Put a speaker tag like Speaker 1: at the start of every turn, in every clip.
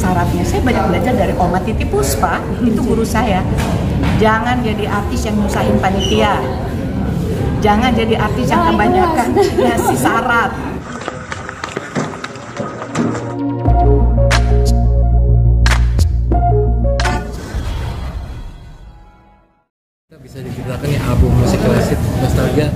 Speaker 1: syaratnya. Saya banyak belajar dari Oma Titi Puspa, itu guru saya. Jangan jadi artis yang nyusahin panitia. Jangan jadi artis yang kebanyakan ngasih syarat.
Speaker 2: Bisa dibilang nih album musik klasik nostalgia,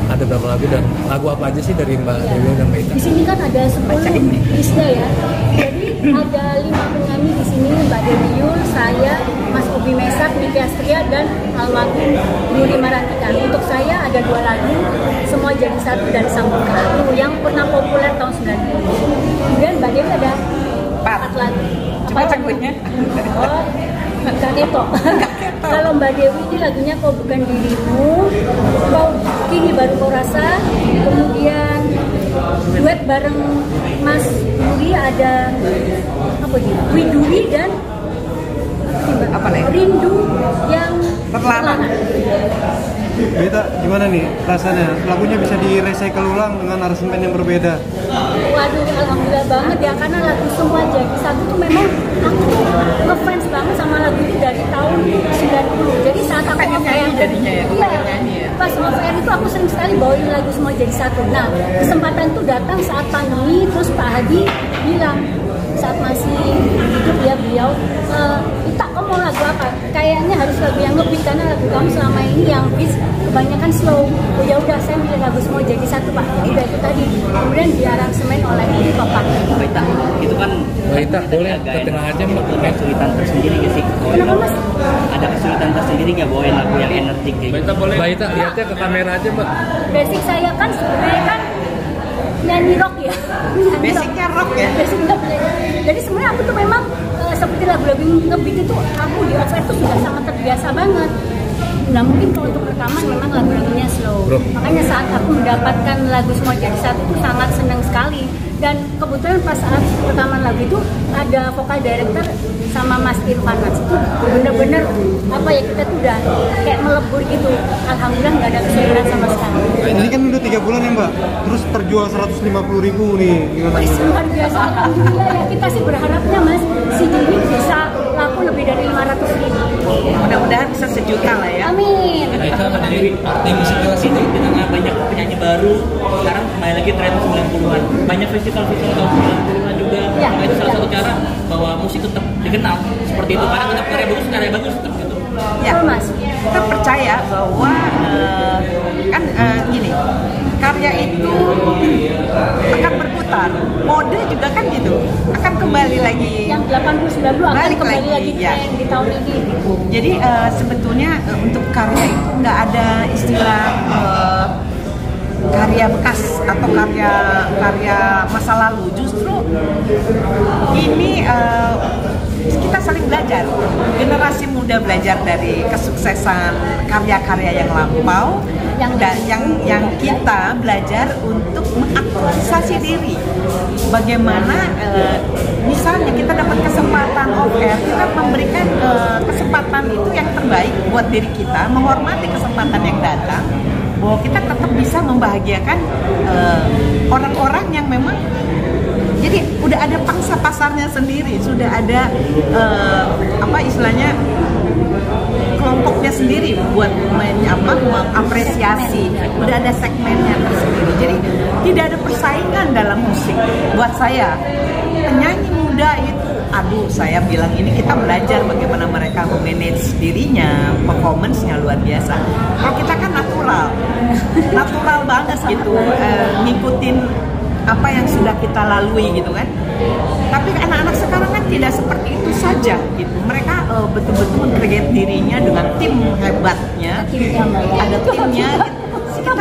Speaker 2: ada berapa lagu dan lagu apa aja sih dari Mbak Dewi dan Mbak Ita?
Speaker 3: Di sini kan ada 10 listnya ya. Jadi ada 5 penyanyi di sini, Mbak Dewi Yul, saya, Mas Ubi Mesak, Niki Astria, dan almarhum Nuri Marantika. Untuk saya ada 2 lagu, Semua Jadi Satu dan Sambung Lagu yang pernah populer tahun 90. Kemudian Mbak Dewi ada 4 lagu.
Speaker 1: Coba sebutnya.
Speaker 3: Oh, Kak Keto. Kalau Mbak Dewi ini lagunya Kau Bukan Dirimu, Kau Kini Baru Kau Rasa, kemudian duet bareng Mas Nuri ada apa gitu? Widuri dan
Speaker 1: apa lagi?
Speaker 3: Rindu yang
Speaker 1: Terlarang.
Speaker 4: Beta, gimana nih rasanya? Lagunya bisa di-recycle ulang dengan aransemen yang berbeda.
Speaker 3: Waduh, alhamdulillah banget ya, karena lagu Semua Jadi Satu tuh memang aku tuh ngefans banget sama lagu itu dari tahun 90. Jadi saat aku
Speaker 1: nyanyi jadinya ya, nyanyi ya.
Speaker 3: Pas off-air itu aku sering sekali bawain lagu Semua Jadi Satu. Nah, kesempatan itu datang saat pandemi, terus Pak Hadi bilang saat masih hidup ya beliau, Ita, kamu mau lagu apa? Kayaknya harus lagu yang ngebeat karena lagu kamu selama ini yang beat kebanyakan slow. Oh ya udah, saya milih lagu Semua Jadi Satu, Pak. Ya udah, itu tadi. Kemudian diaransemen oleh Bapak.
Speaker 5: Baita, itu kan
Speaker 2: Baita, boleh ke tengah aja Mbak.
Speaker 5: Ada kesulitan tersendiri nggak sih?
Speaker 3: Kenapa Mas?
Speaker 5: Ada kesulitan tersendiri nggak bawain lagu yang energetik kayak gitu?
Speaker 2: Baita, lihatnya ke kamera aja Mbak.
Speaker 3: Basic saya kan sebenarnya kan nyanyi rock ya.
Speaker 1: Basicnya rock ya.
Speaker 3: Basic rock. Jadi sebenarnya aku tuh memang seperti lagu-lagu ngebeat itu aku di off-air tuh sudah sangat terbiasa banget. Nah mungkin kalau untuk rekaman memang lagu-lagunya slow. Makanya saat aku mendapatkan lagu Semua Jadi Satu itu sangat senang sekali. Dan kebetulan pas saat rekaman lagu itu ada vokal director sama Mas Irfan. Itu bener-bener apa ya, kita tuh udah kayak melebur gitu. Alhamdulillah nggak ada kesulitan sama sekali.
Speaker 4: Ini kan udah 3 bulan ya Mbak, terus terjual 150.000 nih. Gimana?
Speaker 3: Luar biasa, alhamdulillah ya, kita sih berharapnya Mas CD ini bisa laku lebih dari 500.000.
Speaker 1: Mudah-mudahan bisa 1 juta lah ya.
Speaker 3: Amin.
Speaker 5: Baita, dari arti musik klasik itu di tengah banyak penyanyi baru, sekarang kembali lagi tren 90-an. Banyak festival-festival tahun 90-an juga.
Speaker 3: Ya,
Speaker 5: Nah, itu salah
Speaker 3: ya.
Speaker 5: satu cara bahwa musik tetap dikenal seperti itu. Karena tetap karya bagus tetap gitu.
Speaker 1: Ya,
Speaker 3: Betul, Mas.
Speaker 1: kita percaya bahwa kan gini, karya itu akan berputar, mode juga kan gitu, akan kembali lagi.
Speaker 3: Yang 80-90 akan
Speaker 1: Balik
Speaker 3: kembali
Speaker 1: lagi,
Speaker 3: lagi
Speaker 1: ya.
Speaker 3: tren di tahun ini.
Speaker 1: Jadi sebetulnya untuk karya itu nggak ada istilah karya bekas atau karya masa lalu. Justru ini kita saling belajar. Generasi muda belajar dari kesuksesan karya-karya yang lampau, yang kita belajar untuk mengaktualisasi diri. Bagaimana misalnya kita dapat kesempatan off-air, kita memberikan kesempatan itu yang terbaik buat diri kita, menghormati kesempatan yang datang, bahwa kita tetap bisa membahagiakan orang-orang yang memang jadi udah ada pangsa pasarnya sendiri, sudah ada apa istilahnya kelompoknya sendiri buat mengapresiasi, udah ada segmennya tersendiri. Jadi tidak ada persaingan dalam musik. Buat saya penyanyi muda itu, aduh saya bilang ini kita belajar bagaimana mereka memanage dirinya, performance-nya luar biasa. Kalau kita kan natural banget gitu, ngikutin apa yang sudah kita lalui gitu kan. Tapi anak-anak sekarang kan tidak seperti itu saja gitu. Mereka betul-betul create dirinya dengan tim hebatnya, ada timnya gitu. Kita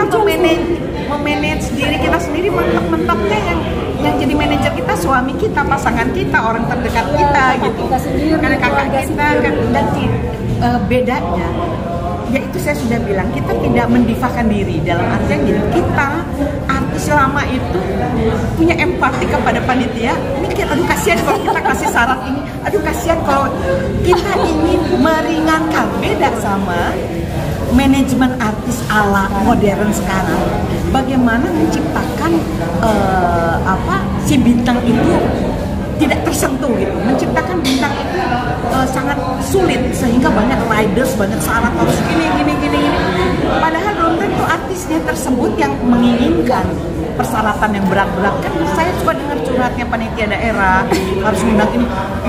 Speaker 1: memanage diri kita sendiri, mentok-mentoknya yang jadi manajer kita suami kita, pasangan kita, orang terdekat kita gitu. Karena kakak kita kan, dan bedanya ya itu saya sudah bilang, kita tidak mendivakan diri dalam artian gini, kita artis lama itu punya empati kepada panitia, mikir aduh kasihan kalau kita kasih syarat ini, aduh kasihan kalau kita ingin meringankan. Beda sama manajemen artis ala modern sekarang, bagaimana menciptakan si bintang itu tidak tersentuh gitu. Menciptakan bintang itu sangat sulit sehingga banyak riders, banyak syarat harus gini. Padahal belum tentu artisnya tersebut yang menginginkan persyaratan yang berat-berat. Kan saya suka dengar curhatnya panitia daerah harus undang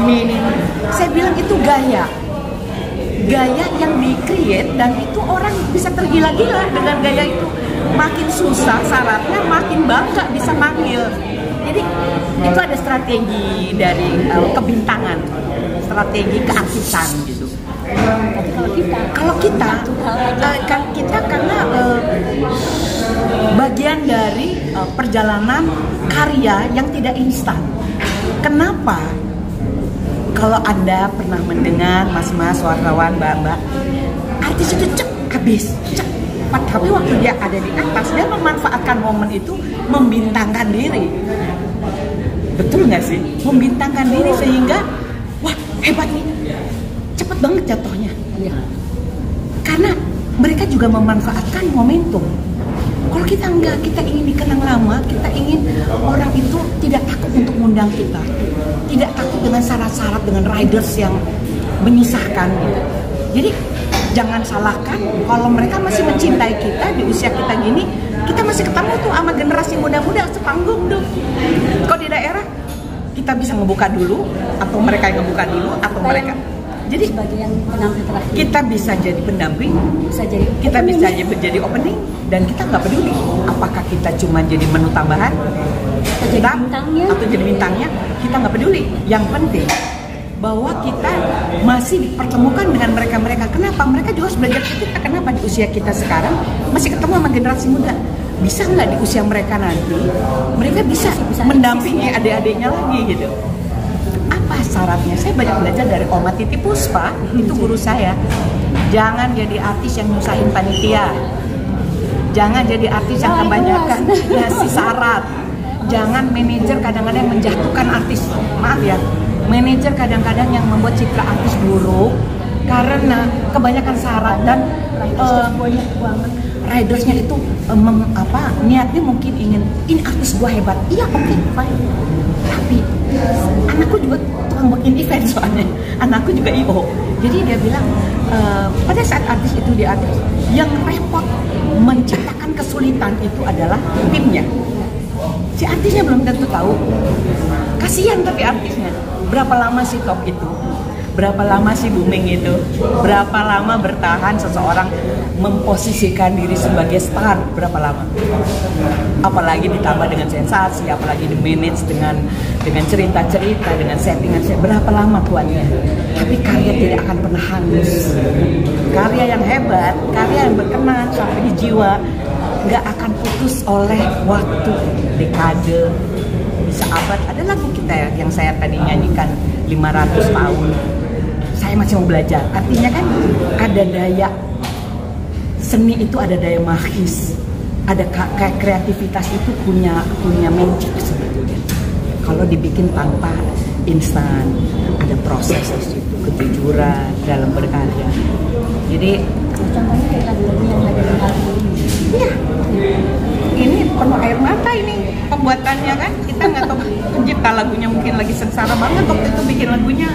Speaker 1: ini. Saya bilang itu gaya yang di-create, dan itu orang bisa tergila-gila dengan gaya itu. Makin susah syaratnya, makin bangga bisa manggil. Jadi itu ada strategi dari kebintangan, strategi keartisan gitu. Kalau kita karena bagian dari perjalanan karya yang tidak instan. Kenapa? Kalau Anda pernah mendengar mas-mas, wartawan, mbak-mbak, artis itu habis, cepat. Tapi waktu dia ada di atas, dia memanfaatkan momen itu membintangkan diri. Betul nggak sih? Membintangkan diri sehingga, wah hebat nih, cepet banget jatuhnya. Karena mereka juga memanfaatkan momentum. Kalau kita enggak, kita ingin dikenang lama, kita ingin orang itu tidak takut untuk mengundang kita, tidak takut dengan syarat-syarat, dengan riders yang menyusahkan gitu. Jadi jangan salahkan kalau mereka masih mencintai kita di usia kita gini, kita masih ketemu tuh sama generasi muda-muda sepanggung tuh. Kalau di daerah kita bisa ngebuka dulu, atau mereka yang ngebuka dulu, atau mereka. Jadi
Speaker 3: sebagian pendamping terakhir.
Speaker 1: Kita bisa jadi pendamping,
Speaker 3: kita
Speaker 1: bisa jadi opening, dan kita nggak peduli apakah kita cuma jadi menu tambahan atau jadi bintangnya, kita nggak peduli. Yang penting bahwa kita masih dipertemukan dengan mereka. Kenapa? Mereka juga harus belajar ke kita. Kenapa di usia kita sekarang masih ketemu sama generasi muda? Bisa nggak di usia mereka nanti mereka bisa mendampingi adik-adiknya lagi gitu? Apa syaratnya? Saya banyak belajar dari Oma Titi Puspa, itu guru saya. Jangan jadi artis yang nyusahin panitia. Jangan jadi artis yang kebanyakan ngasih syarat. Jangan manajer kadang-kadang menjatuhkan artis. Maaf ya, manajer kadang-kadang yang membuat citra artis buruk karena kebanyakan syarat dan ridersnya itu niatnya mungkin ingin ini artis gua hebat. Iya, oke, fine. Tapi anakku juga tukang bikin event soalnya. Anakku juga IO. Jadi dia bilang pada saat artis itu di atas, yang repot menciptakan kesulitan itu adalah timnya. Si artisnya belum tentu tahu. Kasihan tapi artisnya. Berapa lama sih top itu? Berapa lama sih booming itu? Berapa lama bertahan seseorang memposisikan diri sebagai star? Berapa lama? Apalagi ditambah dengan sensasi, apalagi di-manage dengan cerita-cerita, dengan settingan. Berapa lama kuatnya? Tapi karya tidak akan pernah hangus. Karya yang hebat, karya yang berkenan sampai di jiwa, nggak akan putus oleh waktu, dekade, bisa abad. Ada lagu kita yang saya tadi nyanyikan 500 tahun. Saya masih mau belajar. Artinya kan ada daya seni itu, ada daya magis, ada kayak kreativitas itu punya magic sebetulnya. Kalau dibikin tanpa instan, ada proses di situ, kejujuran dalam berkarya. Jadi
Speaker 3: contohnya kayak lagu yang ada di album ini.
Speaker 1: Iya, ini penuh air mata ini pembuatannya kan. Kita nggak tahu pencipta lagunya mungkin lagi sengsara banget waktu itu bikin lagunya.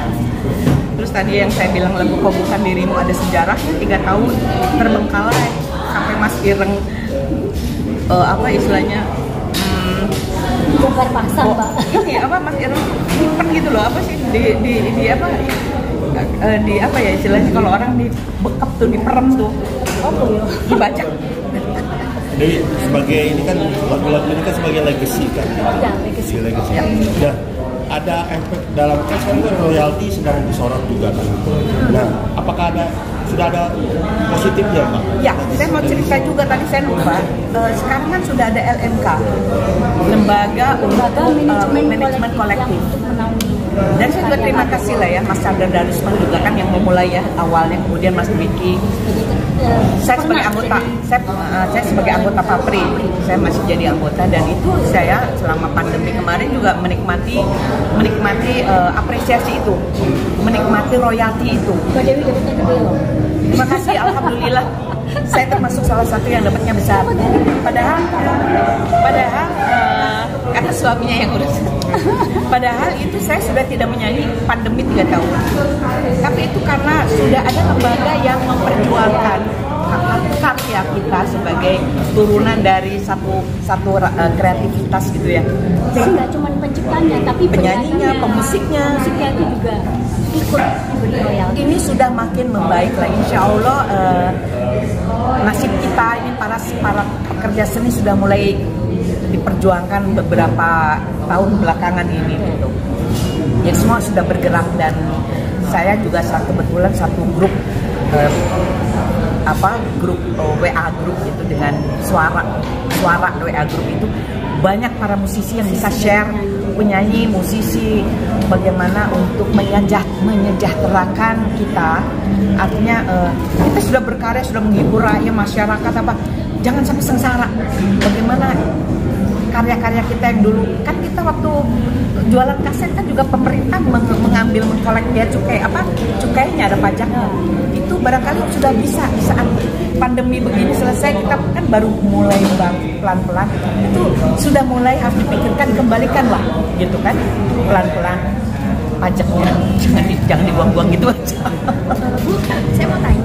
Speaker 1: Terus tadi yang saya bilang lagu Kau Bukan Dirimu ada sejarahnya 3 tahun terbengkalai sampai Mas Ireng istilahnya
Speaker 3: bongkar pasang, Pak.
Speaker 1: Ini Mas Ireng nyimpen gitu loh, apa sih di apa ya istilahnya kalau orang dibekap tuh, diperem tuh, dibaca.
Speaker 6: Jadi sebagai ini kan lagu-lagu ini kan sebagai legacy kan.
Speaker 3: Ya, legacy.
Speaker 6: Ya. Nah, ada efek dalam kan royalti sedang disorot juga kan. Nah, apakah sudah ada positifnya, Pak? Ya,
Speaker 1: saya mau cerita juga tadi saya lupa. Sekarang kan sudah ada LMK, Lembaga untuk Manajemen Kolektif. Dan saya juga terima kasih lah ya Mas Chandra Darusman juga kan yang memulai ya awalnya, kemudian Mas Dwiki. Saya sebagai anggota, saya sebagai anggota Papri, saya masih jadi anggota, dan itu saya selama pandemi kemarin juga menikmati apresiasi itu, menikmati royalti itu. Terima kasih, alhamdulillah. Saya termasuk salah satu yang dapatnya besar. Padahal karena suaminya yang urus. Padahal itu saya sudah tidak menyanyi pandemi 3 tahun. Tapi itu karena sudah ada lembaga yang memperjuangkan karya kita sebagai turunan dari satu kreativitas gitu ya.
Speaker 3: Jadi nggak cuma penciptanya, tapi
Speaker 1: penyanyinya, pemusiknya
Speaker 3: itu juga ikut diberi royalti.
Speaker 1: Ini sudah makin membaik lah, insya Allah. Nasib kita ini para pekerja seni sudah mulai diperjuangkan beberapa tahun belakangan ini gitu. Jadi semua sudah bergerak dan saya juga kebetulan satu grup grup WA grup itu dengan suara WA grup itu banyak para musisi yang bisa share, penyanyi, musisi, bagaimana untuk menyejahterakan kita. Artinya kita sudah berkarya, sudah menghibur rakyat, masyarakat jangan sampai sengsara. Bagaimana karya-karya kita yang dulu, kan kita waktu jualan kaset kan juga pemerintah mengkolek dia cukainya ada pajaknya. Itu barangkali sudah bisa di saat pandemi begini selesai, kita kan baru mulai pelan-pelan, itu sudah mulai harus dipikirkan, kembalikan lah gitu kan, pelan-pelan pajaknya jangan dibuang-buang gitu aja.
Speaker 3: Saya mau tanya.